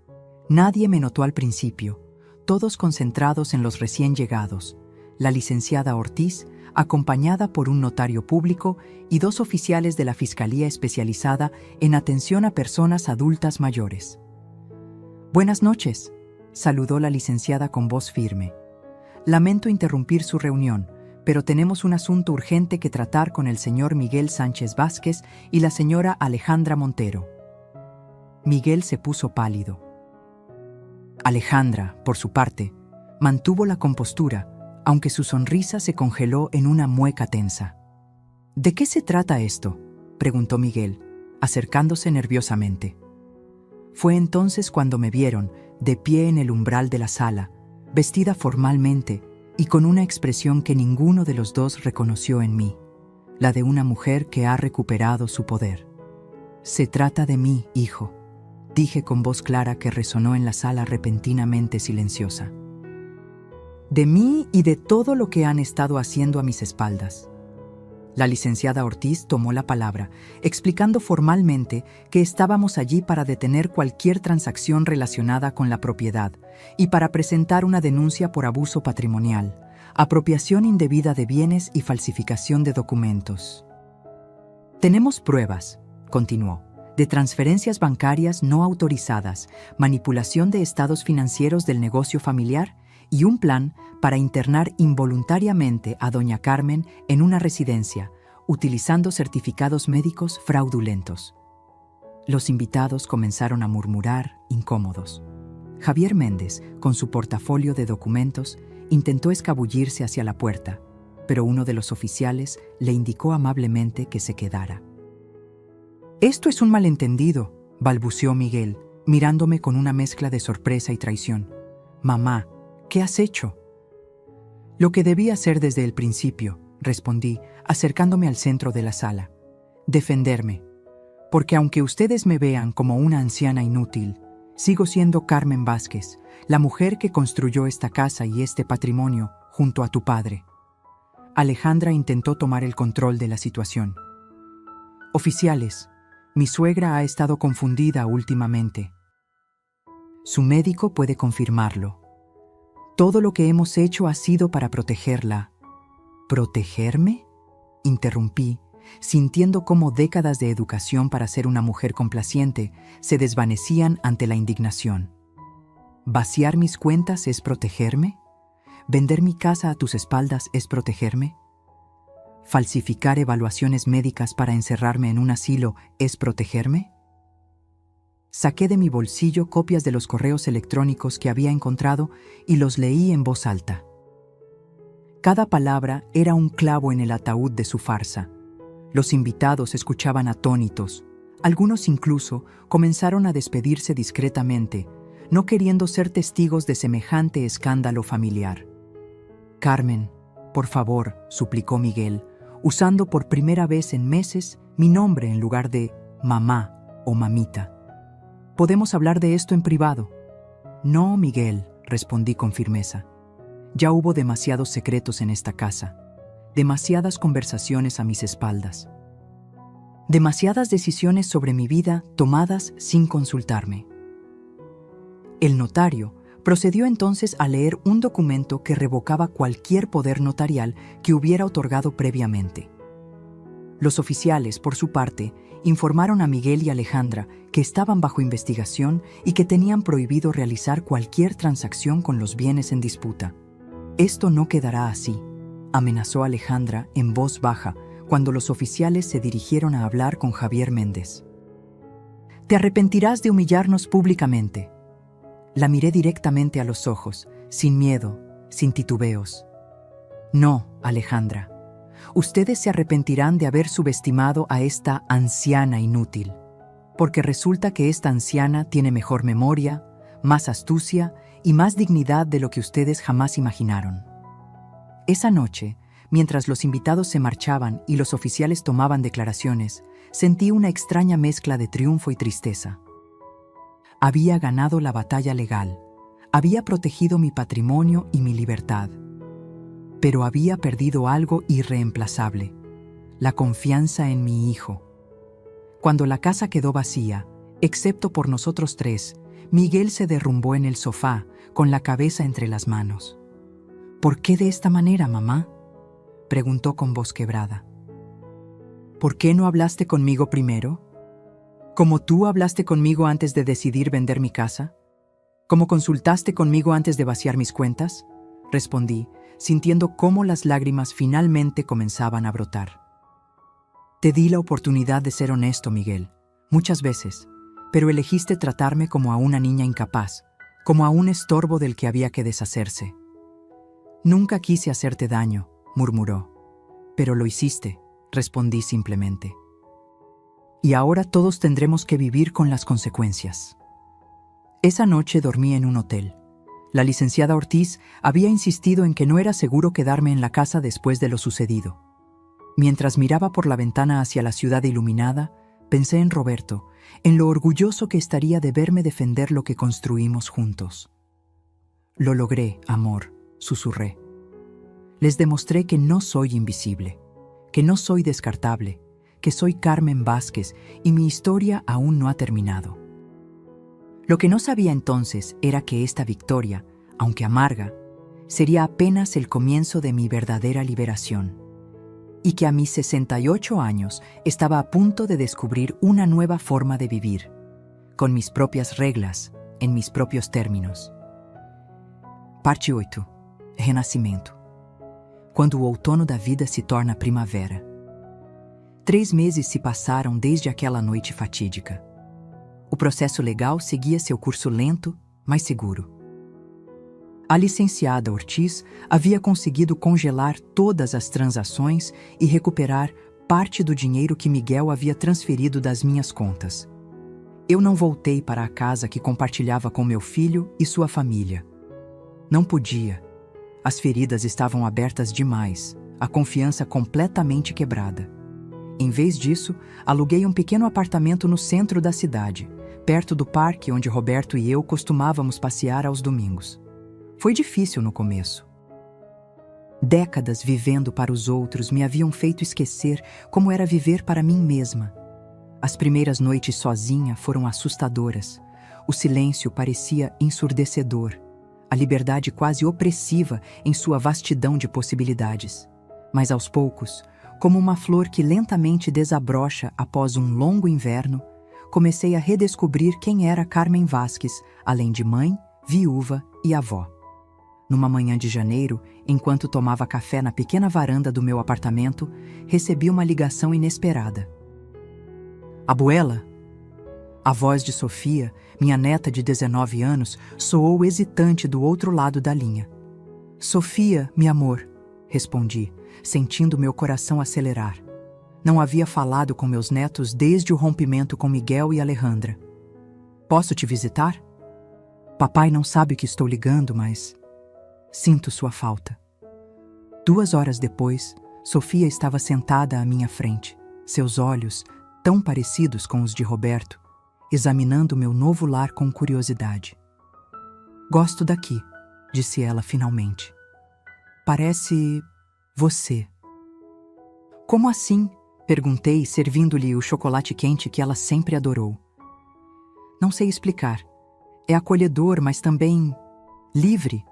Nadie me notó al principio, todos concentrados en los recién llegados, la licenciada Ortiz, acompañada por un notario público y 2 oficiales de la Fiscalía especializada en atención a personas adultas mayores. «Buenas noches», saludó la licenciada con voz firme. «Lamento interrumpir su reunión, pero tenemos un asunto urgente que tratar con el señor Miguel Sánchez Vázquez y la señora Alejandra Montero». Miguel se puso pálido. Alejandra, por su parte, mantuvo la compostura, aunque su sonrisa se congeló en una mueca tensa. «¿De qué se trata esto?», preguntó Miguel, acercándose nerviosamente. Fue entonces cuando me vieron, de pie en el umbral de la sala, vestida formalmente y con una expresión que ninguno de los dos reconoció en mí, la de una mujer que ha recuperado su poder. «Se trata de mí, hijo», dije con voz clara que resonó en la sala repentinamente silenciosa. «De mí y de todo lo que han estado haciendo a mis espaldas». La licenciada Ortiz tomó la palabra, explicando formalmente que estábamos allí para detener cualquier transacción relacionada con la propiedad y para presentar una denuncia por abuso patrimonial, apropiación indebida de bienes y falsificación de documentos. «Tenemos pruebas», continuó, «de transferencias bancarias no autorizadas, manipulación de estados financieros del negocio familiar y un plan para internar involuntariamente a doña Carmen en una residencia, utilizando certificados médicos fraudulentos». Los invitados comenzaron a murmurar, incómodos. Javier Méndez, con su portafolio de documentos, intentó escabullirse hacia la puerta, pero uno de los oficiales le indicó amablemente que se quedara. «Esto es un malentendido», balbuceó Miguel, mirándome con una mezcla de sorpresa y traición. «Mamá, ¿qué has hecho?». «Lo que debí hacer desde el principio», respondí, acercándome al centro de la sala. «Defenderme. Porque aunque ustedes me vean como una anciana inútil, sigo siendo Carmen Vázquez, la mujer que construyó esta casa y este patrimonio junto a tu padre». Alejandra intentó tomar el control de la situación. «Oficiales, mi suegra ha estado confundida últimamente. Su médico puede confirmarlo. Todo lo que hemos hecho ha sido para protegerla». «¿Protegerme?», interrumpí, sintiendo cómo décadas de educación para ser una mujer complaciente se desvanecían ante la indignación. «¿Vaciar mis cuentas es protegerme? ¿Vender mi casa a tus espaldas es protegerme? ¿Falsificar evaluaciones médicas para encerrarme en un asilo es protegerme?». Saqué de mi bolsillo copias de los correos electrónicos que había encontrado y los leí en voz alta. Cada palabra era un clavo en el ataúd de su farsa. Los invitados escuchaban atónitos. Algunos incluso comenzaron a despedirse discretamente, no queriendo ser testigos de semejante escándalo familiar. «Carmen, por favor», suplicó Miguel, usando por primera vez en meses mi nombre en lugar de mamá o mamita. «Podemos hablar de esto en privado». «No, Miguel», respondí con firmeza. «Ya hubo demasiados secretos en esta casa, demasiadas conversaciones a mis espaldas, demasiadas decisiones sobre mi vida tomadas sin consultarme». El notario procedió entonces a leer un documento que revocaba cualquier poder notarial que hubiera otorgado previamente. Los oficiales, por su parte, informaron a Miguel y Alejandra que estaban bajo investigación y que tenían prohibido realizar cualquier transacción con los bienes en disputa. «Esto no quedará así», amenazó Alejandra en voz baja cuando los oficiales se dirigieron a hablar con Javier Méndez. «Te arrepentirás de humillarnos públicamente». La miré directamente a los ojos, sin miedo, sin titubeos. «No, Alejandra. Ustedes se arrepentirán de haber subestimado a esta anciana inútil, porque resulta que esta anciana tiene mejor memoria, más astucia y más dignidad de lo que ustedes jamás imaginaron». Esa noche, mientras los invitados se marchaban y los oficiales tomaban declaraciones, sentí una extraña mezcla de triunfo y tristeza. Había ganado la batalla legal, había protegido mi patrimonio y mi libertad, pero había perdido algo irreemplazable: la confianza en mi hijo. Cuando la casa quedó vacía, excepto por nosotros tres, Miguel se derrumbó en el sofá, con la cabeza entre las manos. «¿Por qué de esta manera, mamá?», Preguntó con voz quebrada. ¿Por qué no hablaste conmigo primero? ¿Como tú hablaste conmigo antes de decidir vender mi casa? ¿Cómo consultaste conmigo antes de vaciar mis cuentas? Respondí, sintiendo cómo las lágrimas finalmente comenzaban a brotar. Te di la oportunidad de ser honesto, Miguel, muchas veces, pero elegiste tratarme como a una niña incapaz, como a un estorbo del que había que deshacerse. Nunca quise hacerte daño, murmuró. Pero lo hiciste, respondí simplemente. Y ahora todos tendremos que vivir con las consecuencias. Esa noche dormí en un hotel. La licenciada Ortiz había insistido en que no era seguro quedarme en la casa después de lo sucedido. Mientras miraba por la ventana hacia la ciudad iluminada, pensé en Roberto, en lo orgulloso que estaría de verme defender lo que construimos juntos. Lo logré, amor, susurré. Les demostré que no soy invisible, que no soy descartable, que soy Carmen Vázquez y mi historia aún no ha terminado. Lo que no sabía entonces era que esta victoria, aunque amarga, sería apenas el comienzo de mi verdadera liberación, y que a mis 68 años estaba a punto de descubrir una nueva forma de vivir, con mis propias reglas, en mis propios términos. Parte 8. Renascimento. Quando o outono da vida se torna primavera. 3 meses se passaram desde aquela noite fatídica. O processo legal seguia seu curso lento, mas seguro. A licenciada Ortiz havia conseguido congelar todas as transações e recuperar parte do dinheiro que Miguel havia transferido das minhas contas. Eu não voltei para a casa que compartilhava com meu filho e sua família. Não podia. As feridas estavam abertas demais, a confiança completamente quebrada. Em vez disso, aluguei um pequeno apartamento no centro da cidade, perto do parque onde Roberto e eu costumávamos passear aos domingos. Foi difícil no começo. Décadas vivendo para os outros me haviam feito esquecer como era viver para mim mesma. As primeiras noites sozinha foram assustadoras. O silêncio parecia ensurdecedor, a liberdade quase opressiva em sua vastidão de possibilidades. Mas aos poucos, como uma flor que lentamente desabrocha após um longo inverno, comecei a redescobrir quem era Carmen Vázquez, além de mãe, viúva e avó. Numa manhã de janeiro, enquanto tomava café na pequena varanda do meu apartamento, recebi uma ligação inesperada. Abuela? A voz de Sofia, minha neta de 19 anos, soou hesitante do outro lado da linha. Sofia, meu amor, respondi, sentindo meu coração acelerar. Não havia falado com meus netos desde o rompimento com Miguel e Alejandra. Posso te visitar? Papai não sabe que estou ligando, mas sinto sua falta. 2 horas depois, Sofia estava sentada à minha frente, seus olhos, tão parecidos com os de Roberto, examinando meu novo lar com curiosidade. Gosto daqui, disse ela finalmente. Parece você. Como assim? Perguntei, servindo-lhe o chocolate quente que ela sempre adorou. Não sei explicar. É acolhedor, mas também livre.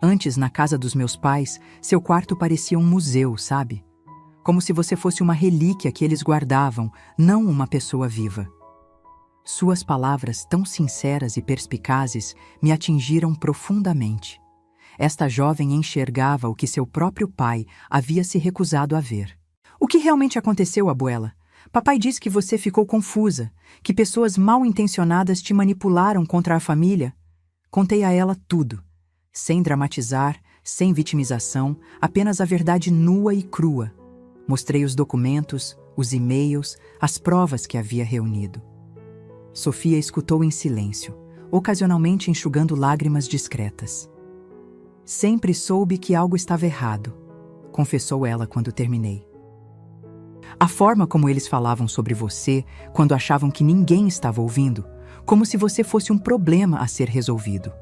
Antes, na casa dos meus pais, seu quarto parecia um museu, sabe? Como se você fosse uma relíquia que eles guardavam, não uma pessoa viva. Suas palavras, tão sinceras e perspicazes, me atingiram profundamente. Esta jovem enxergava o que seu próprio pai havia se recusado a ver. O que realmente aconteceu, abuela? Papai disse que você ficou confusa, que pessoas mal intencionadas te manipularam contra a família. Contei a ela tudo, sem dramatizar, sem vitimização, apenas a verdade nua e crua. Mostrei os documentos, os e-mails, as provas que havia reunido. Sofia escutou em silêncio, ocasionalmente enxugando lágrimas discretas. Sempre soube que algo estava errado, confessou ela quando terminei. A forma como eles falavam sobre você, quando achavam que ninguém estava ouvindo, como se você fosse um problema a ser resolvido.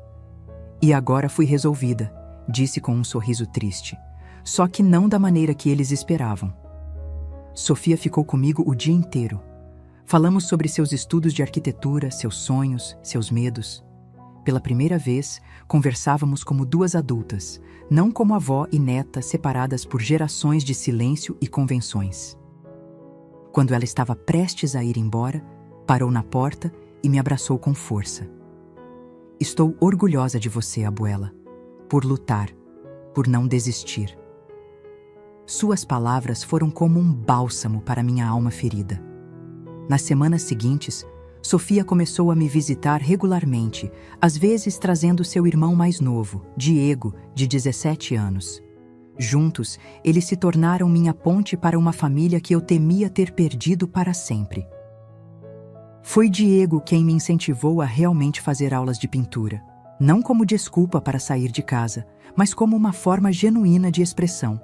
E agora fui resolvida, disse com um sorriso triste, só que não da maneira que eles esperavam. Sofia ficou comigo o dia inteiro. Falamos sobre seus estudos de arquitetura, seus sonhos, seus medos. Pela primeira vez, conversávamos como duas adultas, não como avó e neta separadas por gerações de silêncio e convenções. Quando ela estava prestes a ir embora, parou na porta e me abraçou com força. Estou orgulhosa de você, abuela, por lutar, por não desistir. Suas palavras foram como um bálsamo para minha alma ferida. Nas semanas seguintes, Sofia começou a me visitar regularmente, às vezes trazendo seu irmão mais novo, Diego, de 17 anos. Juntos, eles se tornaram minha ponte para uma família que eu temia ter perdido para sempre. Foi Diego quem me incentivou a realmente fazer aulas de pintura, não como desculpa para sair de casa, mas como uma forma genuína de expressão.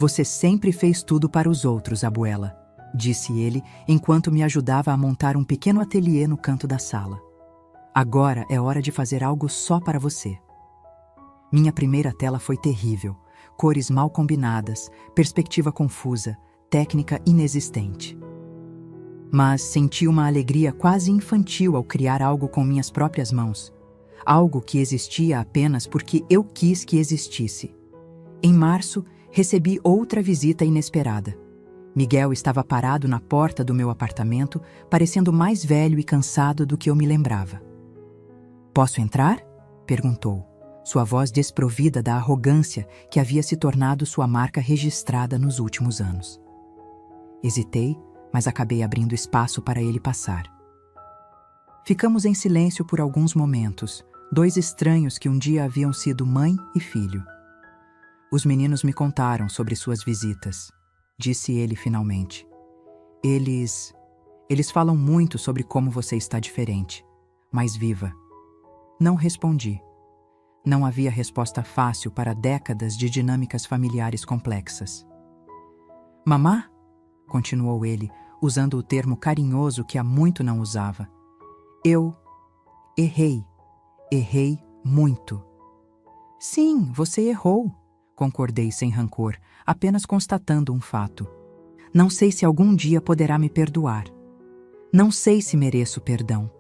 Você sempre fez tudo para os outros, abuela, disse ele, enquanto me ajudava a montar um pequeno ateliê no canto da sala. Agora é hora de fazer algo só para você. Minha primeira tela foi terrível, cores mal combinadas, perspectiva confusa, técnica inexistente. Mas senti uma alegria quase infantil ao criar algo com minhas próprias mãos, algo que existia apenas porque eu quis que existisse. Em março, recebi outra visita inesperada. Miguel estava parado na porta do meu apartamento, parecendo mais velho e cansado do que eu me lembrava. "Posso entrar?" perguntou, sua voz desprovida da arrogância que havia se tornado sua marca registrada nos últimos anos. Hesitei, mas acabei abrindo espaço para ele passar. Ficamos em silêncio por alguns momentos, dois estranhos que um dia haviam sido mãe e filho. Os meninos me contaram sobre suas visitas, disse ele finalmente. Eles falam muito sobre como você está diferente, mais viva. Não respondi. Não havia resposta fácil para décadas de dinâmicas familiares complexas. "Mamá?" continuou ele, usando o termo carinhoso que há muito não usava. "Eu errei muito." "Sim, você errou", concordei sem rancor, apenas constatando um fato. "Não sei se algum dia poderá me perdoar. Não sei se mereço perdão.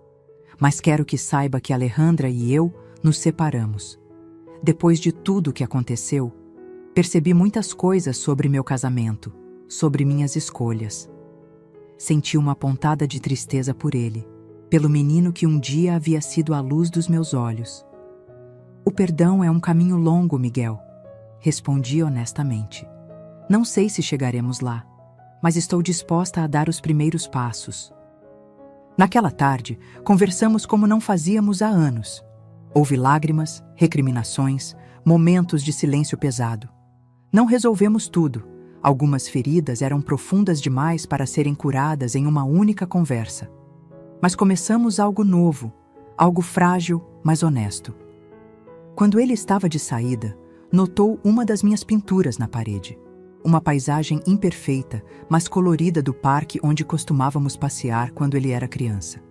Mas quero que saiba que Alejandra e eu nos separamos. Depois de tudo o que aconteceu, percebi muitas coisas sobre meu casamento, sobre minhas escolhas. Senti uma pontada de tristeza por ele, pelo menino que um dia havia sido a luz dos meus olhos. O perdão é um caminho longo, Miguel", respondi honestamente. "Não sei se chegaremos lá, mas estou disposta a dar os primeiros passos." Naquela tarde, conversamos como não fazíamos há anos. Houve lágrimas, recriminações, momentos de silêncio pesado. Não resolvemos tudo. Algumas feridas eram profundas demais para serem curadas em uma única conversa. Mas começamos algo novo, algo frágil, mas honesto. Quando ele estava de saída, notou uma das minhas pinturas na parede. Uma paisagem imperfeita, mas colorida do parque onde costumávamos passear quando ele era criança.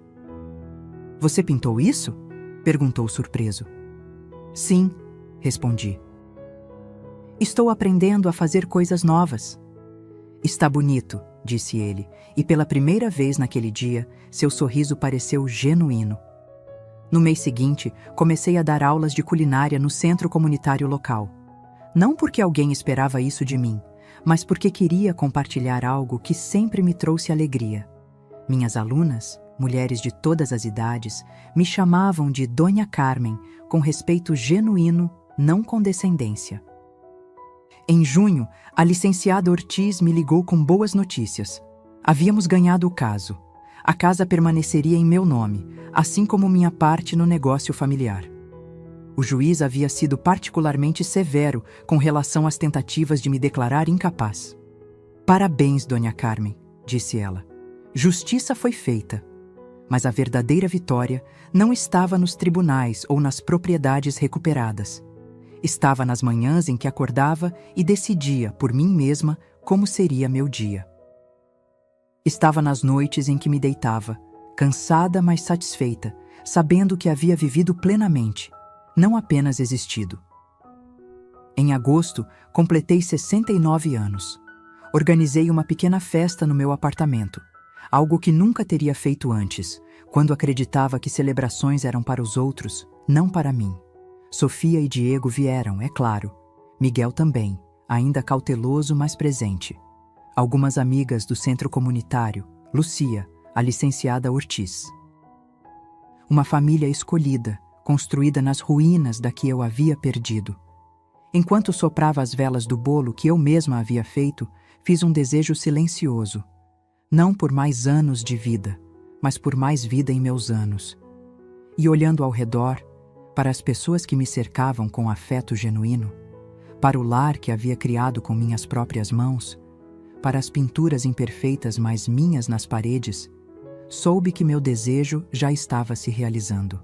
"Você pintou isso?" perguntou surpreso. "Sim", respondi. "Estou aprendendo a fazer coisas novas." "Está bonito", disse ele, e pela primeira vez naquele dia, seu sorriso pareceu genuíno. No mês seguinte, comecei a dar aulas de culinária no centro comunitário local. Não porque alguém esperava isso de mim, mas porque queria compartilhar algo que sempre me trouxe alegria. Minhas alunas, mulheres de todas as idades, me chamavam de Dona Carmen, com respeito genuíno, não condescendência. Em junho, a licenciada Ortiz me ligou com boas notícias. Havíamos ganhado o caso. A casa permaneceria em meu nome, assim como minha parte no negócio familiar. O juiz havia sido particularmente severo com relação às tentativas de me declarar incapaz. "Parabéns, Dona Carmen", disse ela. "Justiça foi feita." Mas a verdadeira vitória não estava nos tribunais ou nas propriedades recuperadas. Estava nas manhãs em que acordava e decidia, por mim mesma, como seria meu dia. Estava nas noites em que me deitava, cansada mas satisfeita, sabendo que havia vivido plenamente, não apenas existido. Em agosto, completei 69 anos. Organizei uma pequena festa no meu apartamento, algo que nunca teria feito antes, quando acreditava que celebrações eram para os outros, não para mim. Sofia e Diego vieram, é claro. Miguel também, ainda cauteloso, mas presente. Algumas amigas do centro comunitário, Lucia, a licenciada Ortiz. Uma família escolhida, construída nas ruínas da que eu havia perdido. Enquanto soprava as velas do bolo que eu mesma havia feito, fiz um desejo silencioso. Não por mais anos de vida, mas por mais vida em meus anos. E olhando ao redor, para as pessoas que me cercavam com afeto genuíno, para o lar que havia criado com minhas próprias mãos, para as pinturas imperfeitas mas minhas nas paredes, soube que meu desejo já estava se realizando.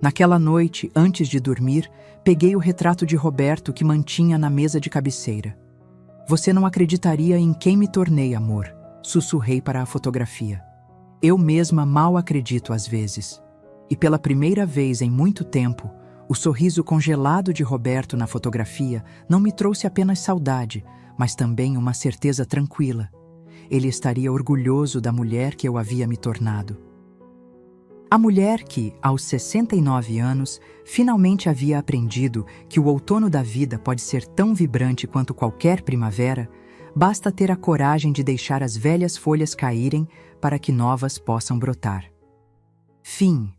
Naquela noite, antes de dormir, peguei o retrato de Roberto que mantinha na mesa de cabeceira. Você não acreditaria em quem me tornei, amor, sussurrei para a fotografia. Eu mesma mal acredito às vezes. E pela primeira vez em muito tempo, o sorriso congelado de Roberto na fotografia não me trouxe apenas saudade, mas também uma certeza tranquila. Ele estaria orgulhoso da mulher que eu havia me tornado. A mulher que, aos 69 anos, finalmente havia aprendido que o outono da vida pode ser tão vibrante quanto qualquer primavera, basta ter a coragem de deixar as velhas folhas caírem para que novas possam brotar. Fim.